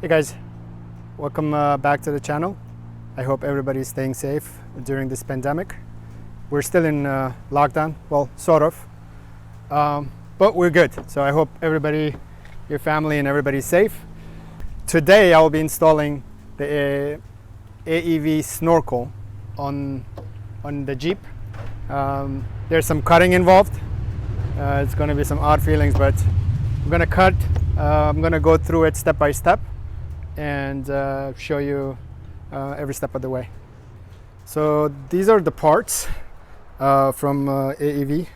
Hey guys, welcome back to the channel. I hope everybody's staying safe during this pandemic. We're still in lockdown, well, sort of, but we're good. So I hope everybody, your family and everybody's safe. Today I will be installing the AEV Snorkel on the Jeep. There's some cutting involved. It's going to be some odd feelings, but I'm going to cut. I'm going to go through it step by step and show you every step of the way. So these are the parts from AEV.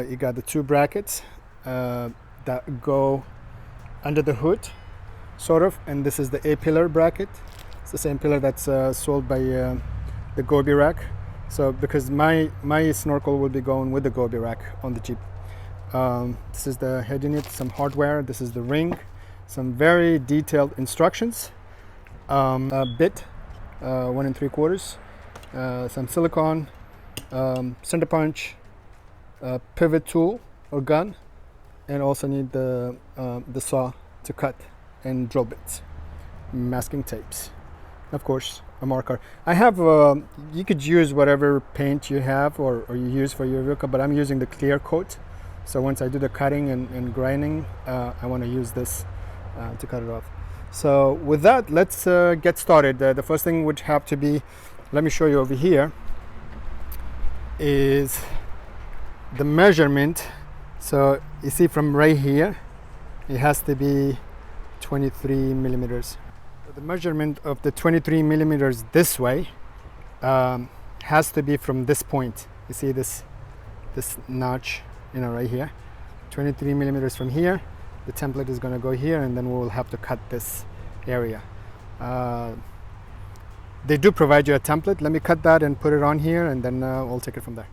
You got the two brackets that go under the hood, sort of, and this is the A-pillar bracket. It's the same pillar that's sold by the Gobi rack. So because my snorkel will be going with the Gobi rack on the Jeep. This is the head unit, some hardware. This is the ring, some very detailed instructions, a bit, 1 3/4, some silicone, center punch, pivot tool or gun, and also need the saw to cut, and drill bits, masking tapes, of course a marker. I have you could use whatever paint you have or you use for your vehicle, but I'm using the clear coat. So once I do the cutting and grinding, I want to use this to cut it off. So with that, let's get started. The first thing would have to be, let me show you over here, is the measurement. So you see from right here, it has to be 23 millimeters. The measurement of the 23 millimeters this way has to be from this point. You see this notch, right here, 23 millimeters from here. The template is going to go here, and then we will have to cut this area. They do provide you a template. Let me cut that and put it on here, and then we'll take it from there.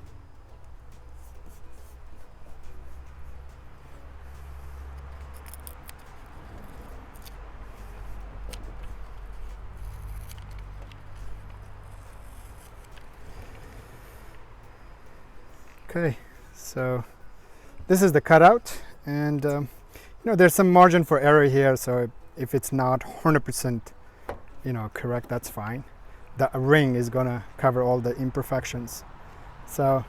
Okay, so this is the cutout, and there's some margin for error here, so if it's not 100% correct, that's fine. The ring is gonna cover all the imperfections. So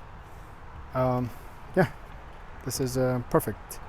yeah, this is perfect.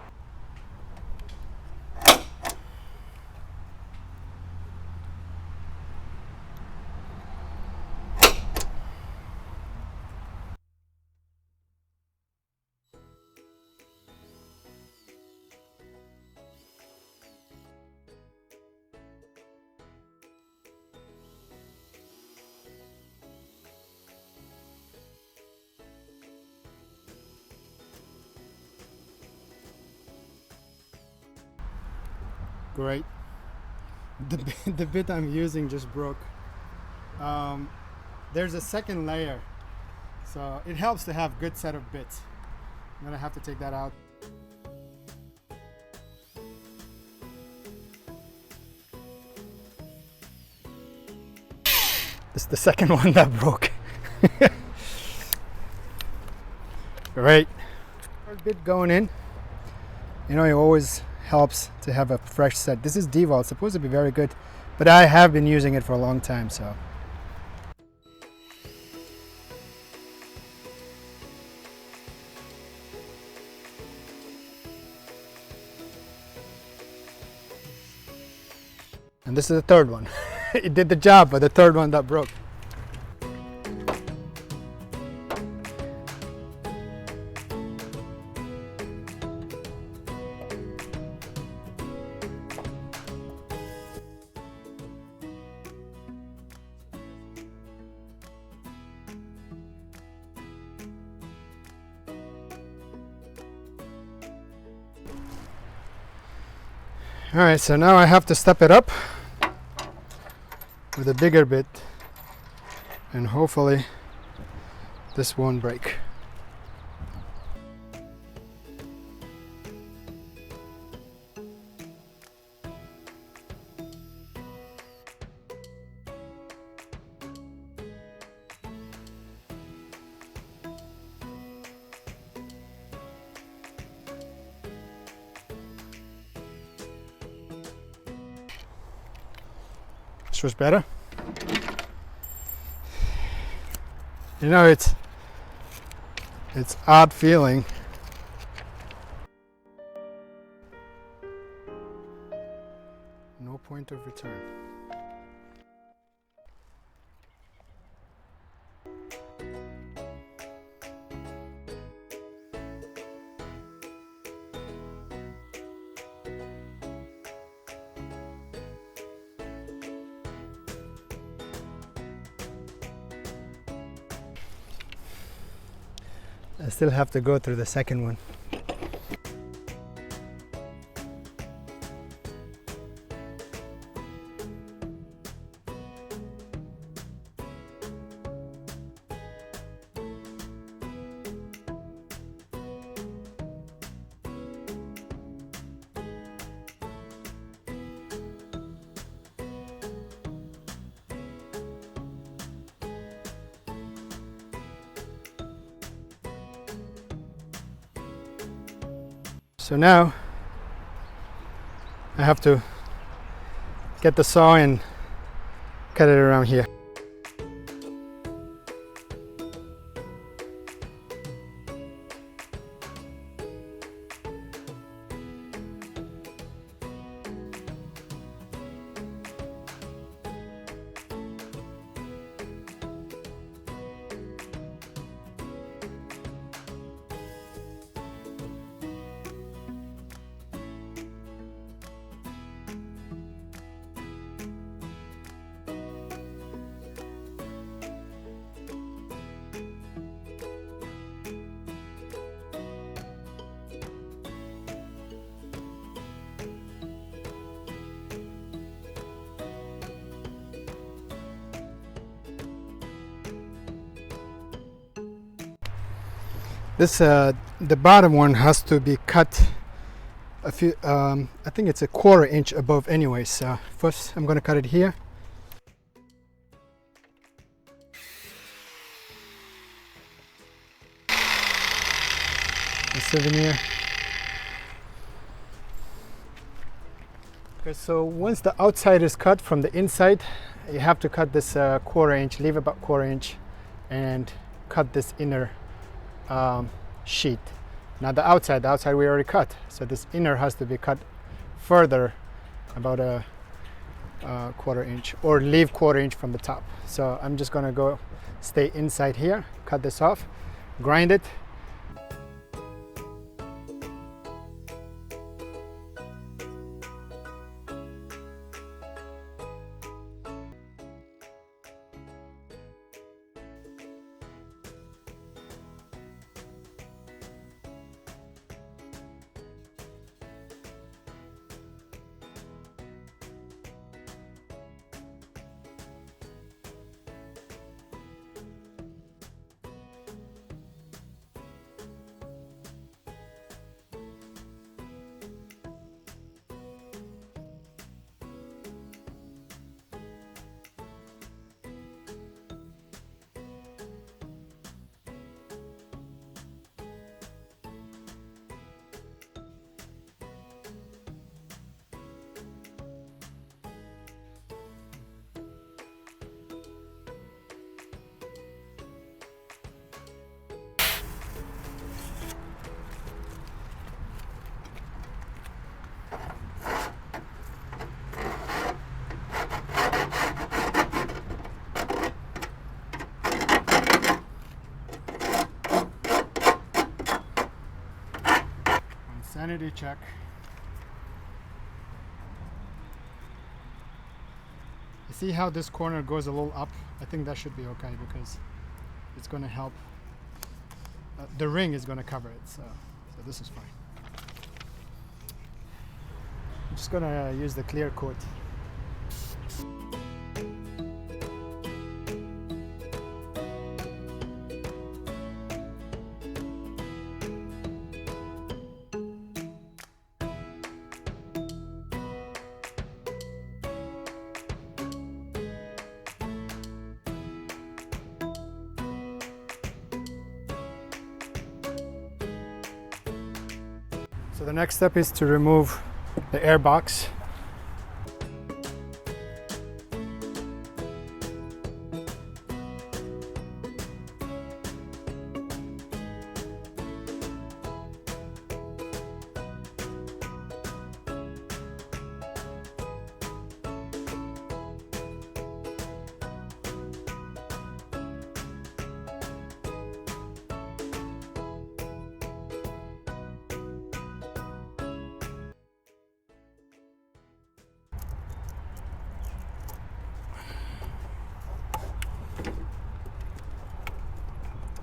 Great. The bit I'm using just broke. There's a second layer, so it helps to have good set of bits. I'm gonna have to take that out. This is the second one that broke. Great. First bit going in. It always helps to have a fresh set. This is Deval, it's supposed to be very good, but I have been using it for a long time, so. And this is the third one. It did the job, but the third one that broke. All right, so now I have to step it up with a bigger bit, and hopefully this won't break. This was better. You know, it's odd feeling. No point of return. I still have to go through the second one. So now I have to get the saw and cut it around here. This the bottom one has to be cut a few, I think it's a 1/4 inch above anyways. So first I'm gonna cut it here. A souvenir. Okay, so once the outside is cut from the inside, you have to cut this 1/4 inch, leave about 1/4 inch, and cut this inner sheet. Now the outside we already cut, so this inner has to be cut further, about a 1/4 inch, or leave 1/4 inch from the top. So I'm just gonna go stay inside here, cut this off, grind it. Sanity check. You see how this corner goes a little up? I think that should be okay because it's going to help. The ring is going to cover it, so this is fine. I'm just going to use the clear coat. So the next step is to remove the air box.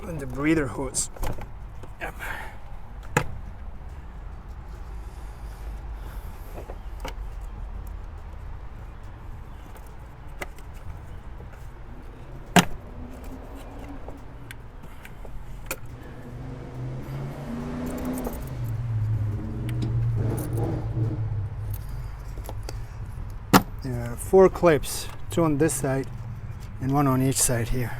And the breather hose. Yep. There are 4 clips, 2 on this side and 1 on each side here.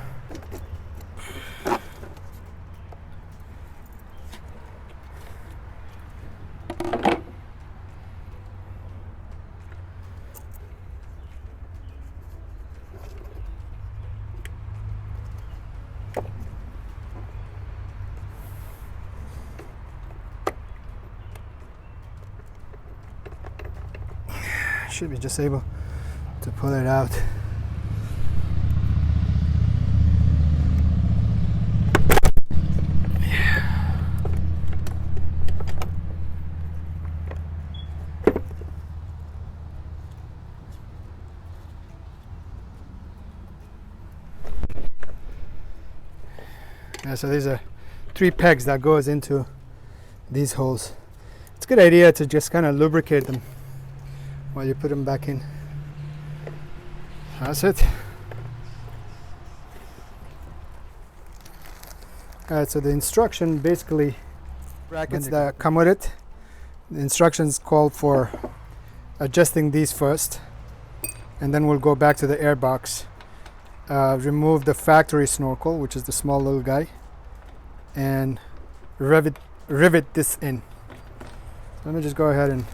Should be just able to pull it out. Yeah, so these are 3 pegs that goes into these holes. It's a good idea to just kind of lubricate them while you put them back in. That's it. Alright, so the instruction basically, brackets that come with it, the instructions call for adjusting these first, and then we'll go back to the air box, remove the factory snorkel, which is the small little guy, and rivet this in. So let me just go ahead and,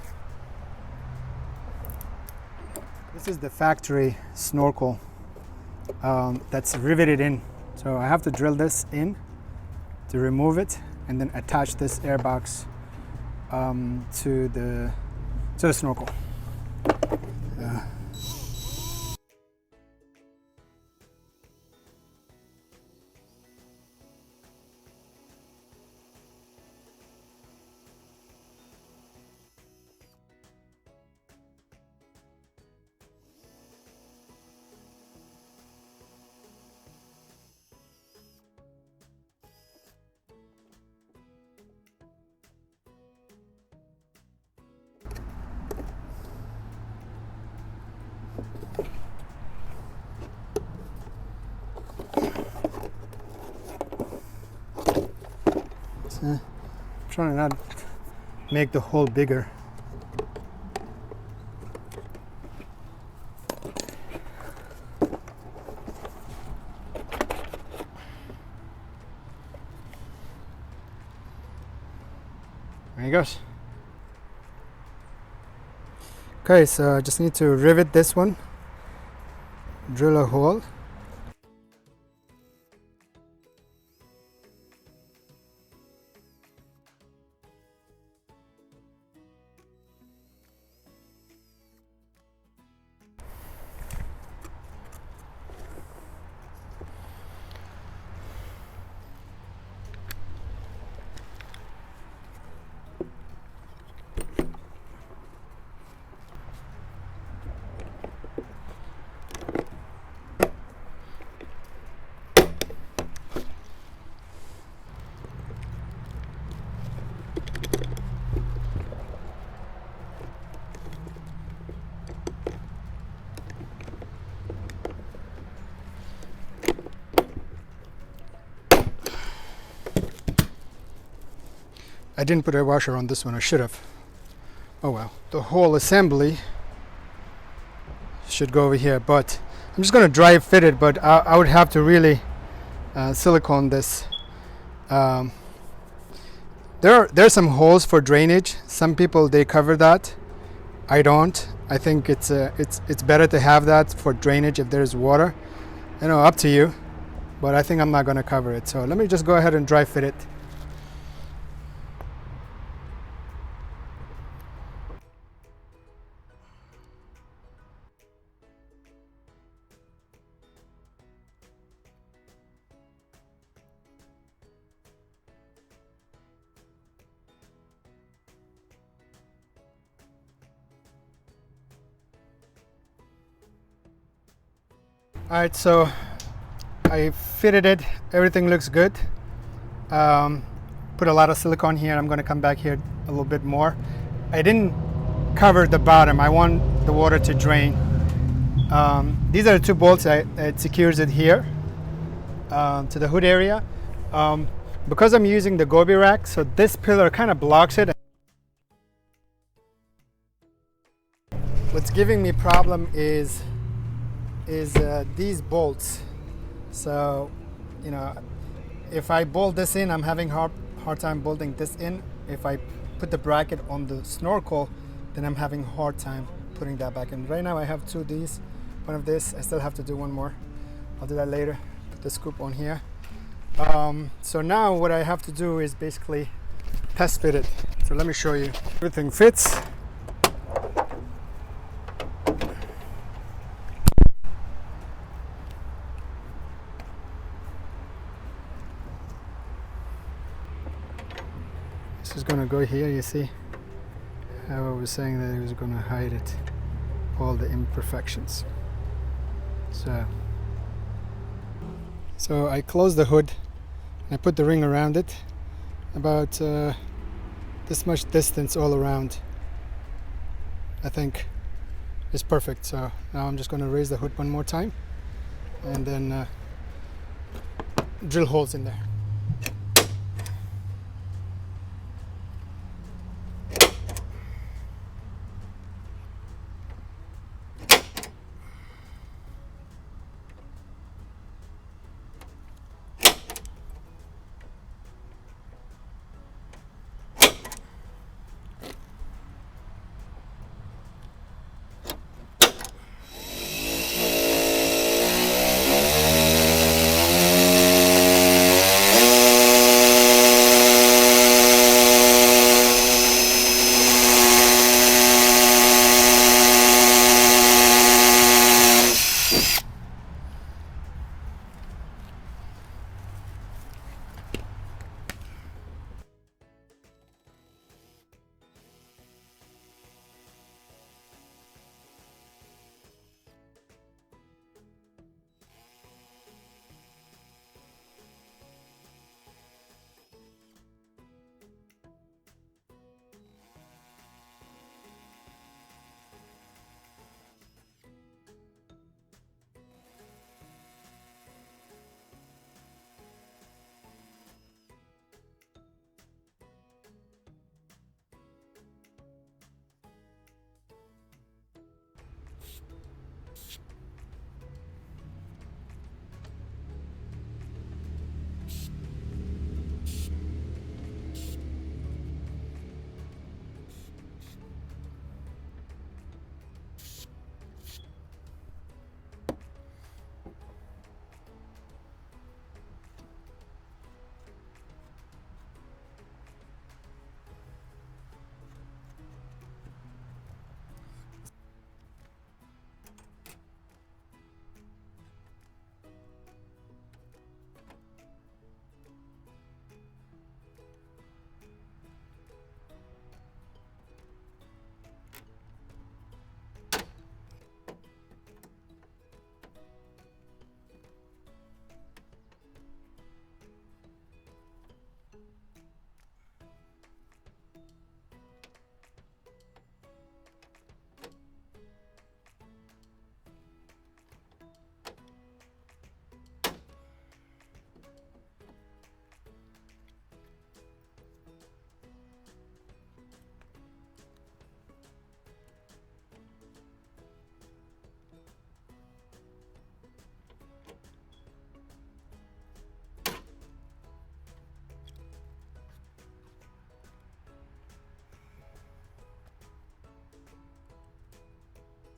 this is the factory snorkel that's riveted in. So I have to drill this in to remove it and then attach this air box to the snorkel. I'm trying to not make the hole bigger. There he goes. Okay, so I just need to rivet this one, drill a hole. I didn't put a washer on this one, I should have. Oh well. The whole assembly should go over here, but I'm just going to dry fit it, but I would have to really silicone this. There's some holes for drainage. Some people, they cover that. I don't. I think it's better to have that for drainage if there's water. You know, up to you, but I think I'm not going to cover it. So let me just go ahead and dry fit it. Alright, so I fitted it, everything looks good. Put a lot of silicone here. I'm going to come back here a little bit more. I didn't cover the bottom. I want the water to drain. These are the 2 bolts that secures it here to the hood area. Because I'm using the Gobi rack, so this pillar kind of blocks it. What's giving me problem is these bolts. So, you know, if I bolt this in, I'm having hard time bolting this in. If I put the bracket on the Snorkel, then I'm having hard time putting that back in. Right now I have 2 of these, one of this. I still have to do one more. I'll do that later. Put the scoop on here. So now what I have to do is basically test fit it. So let me show you. Everything fits. This is gonna go here, you see how I was saying that it was gonna hide it, all the imperfections. So I closed the hood, I put the ring around it, about this much distance all around. I think is perfect. So now I'm just gonna raise the hood one more time and then drill holes in there.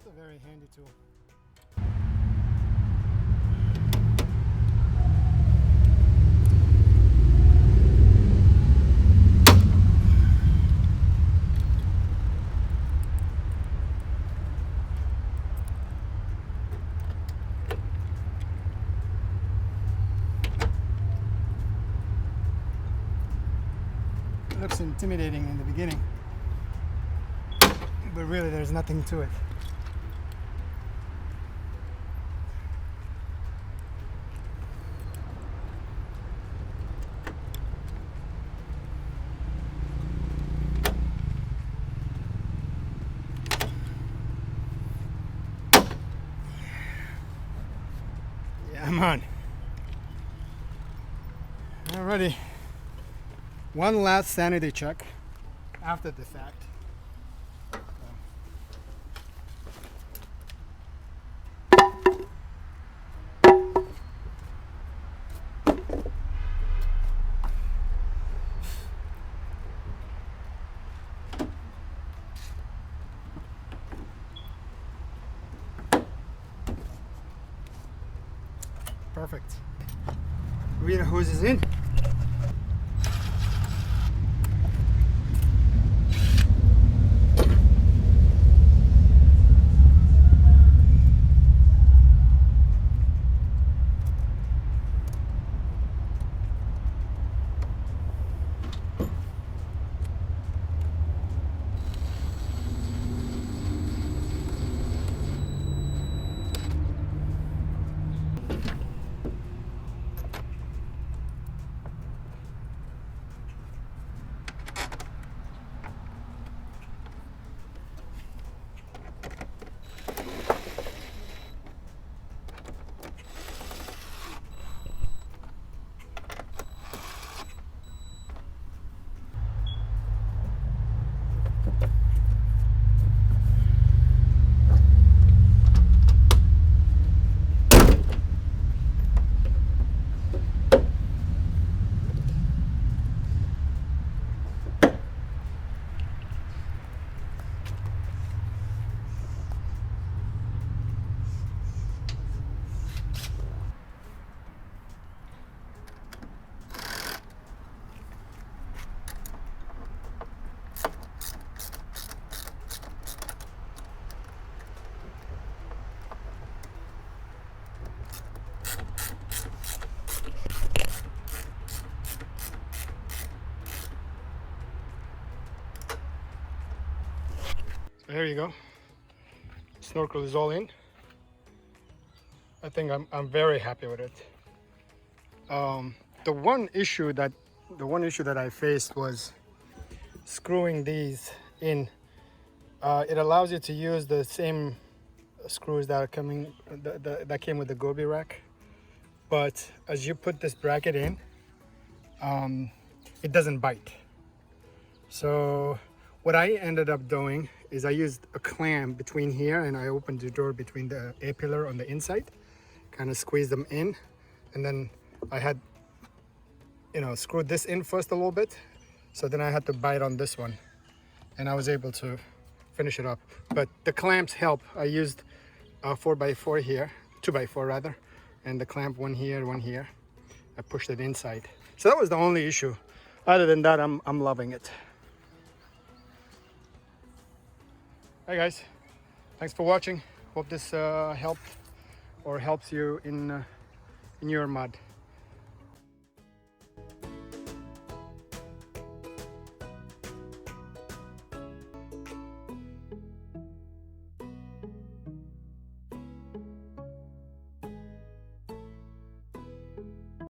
It's a very handy tool. It looks intimidating in the beginning, but really there's nothing to it. Alrighty, one last sanity check after the fact. Perfect. Rear hose is in. There you go. Snorkel is all in. I think I'm very happy with it. The one issue that I faced was screwing these in. It allows you to use the same screws that are coming that came with the Gobi rack, but as you put this bracket in, it doesn't bite. So what I ended up doing is I used a clamp between here, and I opened the door between the A-pillar on the inside, kind of squeezed them in, and then I had, screwed this in first a little bit. So then I had to bite on this one, and I was able to finish it up. But the clamps help. I used a 4x4 here, 2x4 rather, and the clamp one here, one here. I pushed it inside. So that was the only issue. Other than that, I'm loving it. Hi guys, thanks for watching. Hope this helped or helps you in your mud.